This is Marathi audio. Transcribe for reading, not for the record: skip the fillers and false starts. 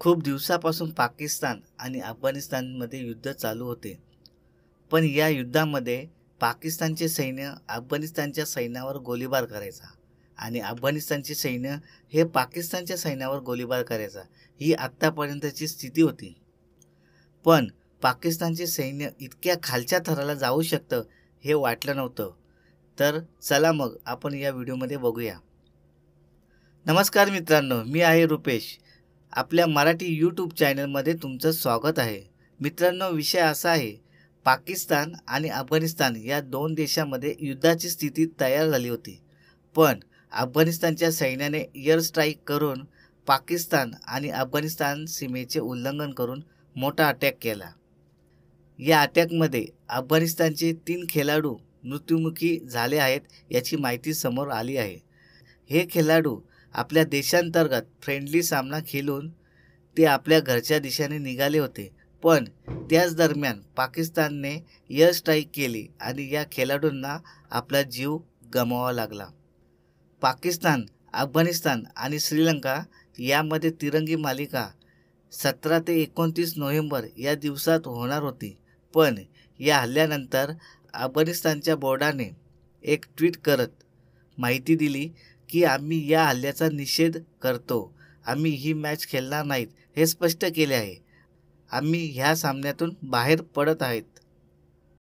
खूप दिवसापासून पाकिस्तान आणि अफगाणिस्तानमध्ये युद्ध चालू होते. पण या युद्धामध्ये पाकिस्तानचे सैन्य अफगाणिस्तानच्या सैन्यावर गोळीबार करायचा आणि अफगाणिस्तानचे सैन्य हे पाकिस्तानच्या सैन्यावर गोळीबार करायचा. ही आत्तापर्यंतची स्थिती होती. पण पाकिस्तानचे सैन्य इतक्या खालच्या थराला जाऊ शकतं हे वाटलं नव्हतं. तर चला मग आपण या व्हिडिओमध्ये बघूया. नमस्कार मित्रांनो, मी आहे रुपेश. आपल्या मराठी यूट्यूब चॅनलमध्ये तुमचं स्वागत आहे. मित्रांनो, विषय असा आहे, पाकिस्तान आणि अफगाणिस्तान या दोन देशामध्ये युद्धाची स्थिती तयार झाली होती. पण अफगाणिस्तानच्या सैन्याने एअर स्ट्राईक करून पाकिस्तान आणि अफगाणिस्तान सीमेचे उल्लंघन करून मोठा अटॅक केला. या अटॅकमध्ये अफगाणिस्तानचे 3 खेळाडू मृत्युमुखी झाले आहेत याची माहिती समोर आली आहे. हे खेळाडू आपल्या देशांतर्गत फ्रेंडली सामना खेळून ते आपल्या घरच्या दिशेने निघाले होते. पण त्याच दरम्यान पाकिस्तानने एअर स्ट्राईक केली आणि या खेळाडूंना आपला जीव गमवावा लागला. पाकिस्तान, अफगाणिस्तान आणि श्रीलंका यामध्ये तिरंगी मालिका 17 ते 29 नोव्हेंबर या दिवसात होणार होती. पण या हल्ल्यानंतर अफगाणिस्तानच्या बोर्डाने एक ट्विट करत माहिती दिली की आम्ही या हल्ल्याचा निषेध करतो. आम्ही ही मॅच खेळणार नाहीत हे स्पष्ट केले आहे. आम्ही ह्या सामन्यातून बाहेर पडत आहेत.